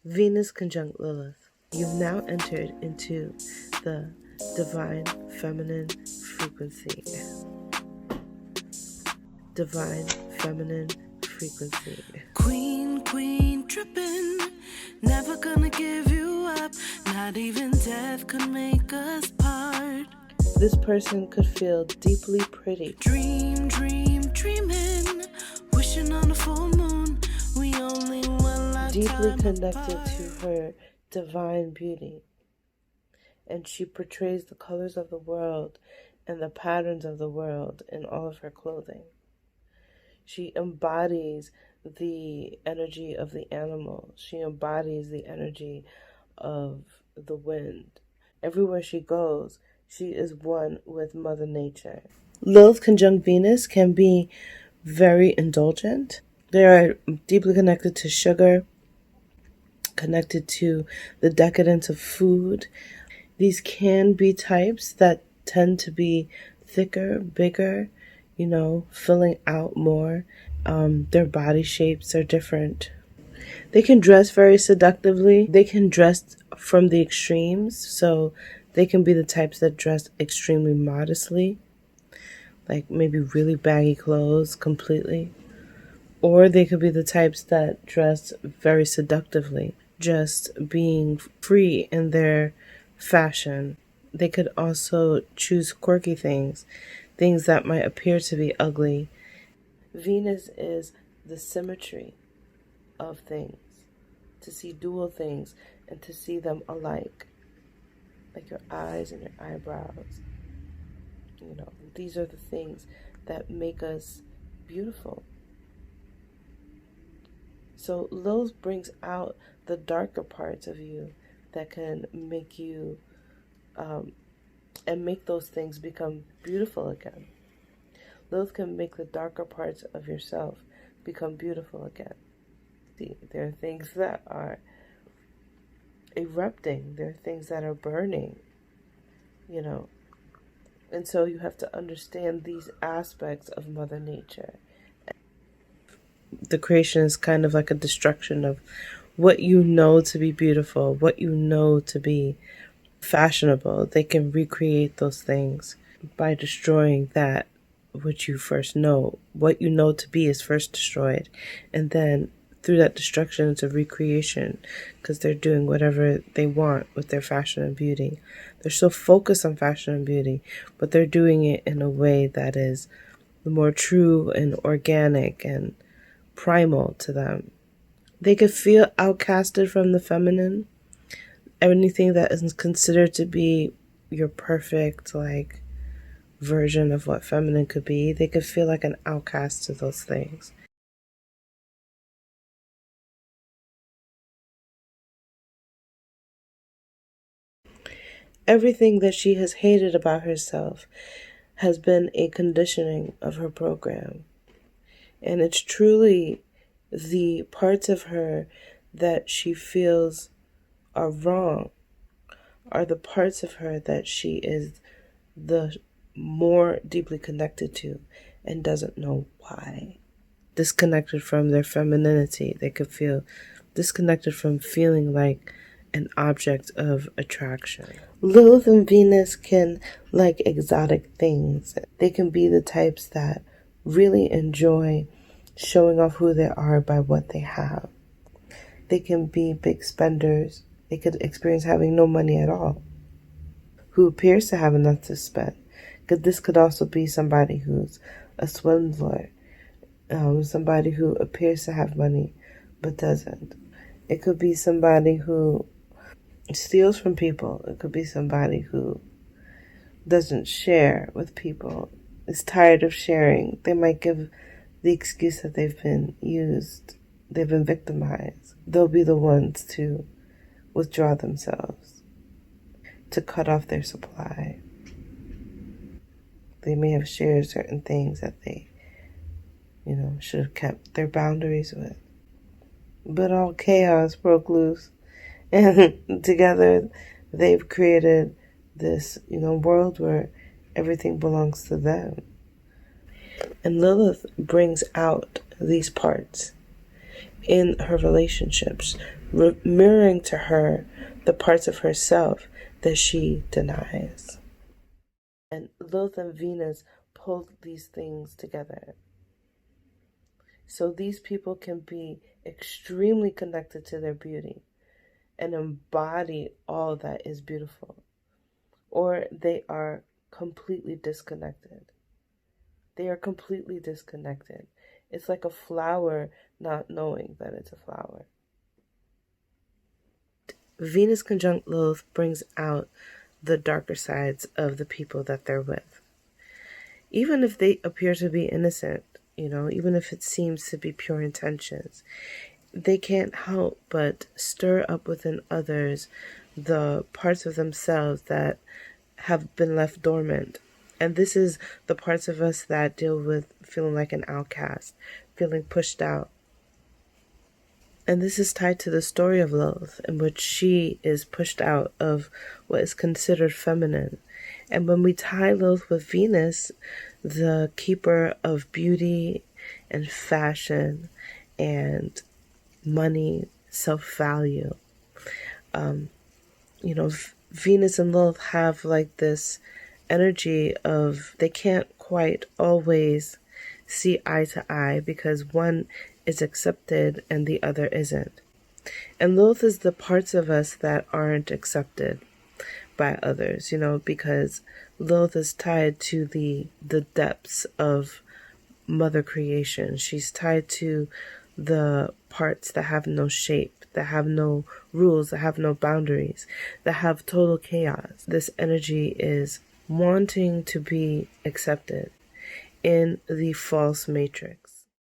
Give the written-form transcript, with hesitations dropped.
Venus conjunct Lilith. You've now entered into the divine feminine frequency. Divine feminine frequency. Queen, queen, trippin', never gonna give you up. Not even death could make us part. This person could feel deeply pretty. Dream, dream, dreamin', wishing on a full moon. We only one lifetime Deeply connected apart. to her divine beauty. And she portrays the colors of the world and the patterns of the world in all of her clothing. She embodies the energy of the animal. She embodies the energy of the wind. Everywhere she goes, she is one with Mother Nature. Lilith conjunct Venus can be very indulgent. They are deeply connected to sugar, connected to the decadence of food. These can be types that tend to be thicker, bigger, filling out more. Their body shapes are different. They can dress very seductively. They can dress from the extremes. So they can be the types that dress extremely modestly, like maybe really baggy clothes completely. Or they could be the types that dress very seductively, just being free in their fashion. They could also choose quirky things that might appear to be ugly. Venus is the symmetry of things, to see dual things and to see them alike, like your eyes and your eyebrows. These are the things that make us beautiful. So Lilith brings out the darker parts of you that can make you and make those things become beautiful again. Lilith can make the darker parts of yourself become beautiful again. There are things that are erupting. There are things that are burning, And so you have to understand these aspects of Mother Nature. The creation is kind of like a destruction of what you know to be beautiful, what you know to be fashionable. They can recreate those things by destroying that which you first know. What you know to be is first destroyed, and then through that destruction it's a recreation, because they're doing whatever they want with their fashion and beauty. They're so focused on fashion and beauty, but they're doing it in a way that is more true and organic and primal to them. They could feel outcasted from the feminine. Anything that is considered to be your perfect version of what feminine could be, they could feel like an outcast to those things. Everything that she has hated about herself has been a conditioning of her program. And it's truly the parts of her that she feels are wrong are the parts of her that she is the more deeply connected to and doesn't know why. Disconnected from their femininity. They could feel disconnected from feeling like an object of attraction. Lilith and Venus can like exotic things. They can be the types that really enjoy showing off who they are by what they have. They can be big spenders. They could experience having no money at all, who appears to have enough to spend. This could also be somebody who's a swindler, somebody who appears to have money but doesn't. It could be somebody who steals from people. It could be somebody who doesn't share with people, is tired of sharing. They might give the excuse that they've been used, they've been victimized. They'll be the ones to withdraw themselves, to cut off their supply. They may have shared certain things that they, should have kept their boundaries with. But all chaos broke loose, and together they've created this, world where everything belongs to them. And Lilith brings out these parts. in her relationships, mirroring to her the parts of herself that she denies. And Lilith and Venus pull these things together. So these people can be extremely connected to their beauty and embody all that is beautiful. Or they are completely disconnected. They are completely disconnected. It's like a flower not knowing that it's a flower. Venus conjunct Lilith brings out the darker sides of the people that they're with. Even if they appear to be innocent, even if it seems to be pure intentions, they can't help but stir up within others the parts of themselves that have been left dormant. And this is the parts of us that deal with feeling like an outcast, feeling pushed out. And this is tied to the story of Lilith, in which she is pushed out of what is considered feminine. And when we tie Lilith with Venus, the keeper of beauty and fashion and money, self-value, Venus and Lilith have like this energy of they can't quite always see eye to eye because one is accepted and the other isn't. And Lilith is the parts of us that aren't accepted by others, because Lilith is tied to the depths of Mother Creation. She's tied to the parts that have no shape, that have no rules, that have no boundaries, that have total chaos. This energy is wanting to be accepted in the false matrix.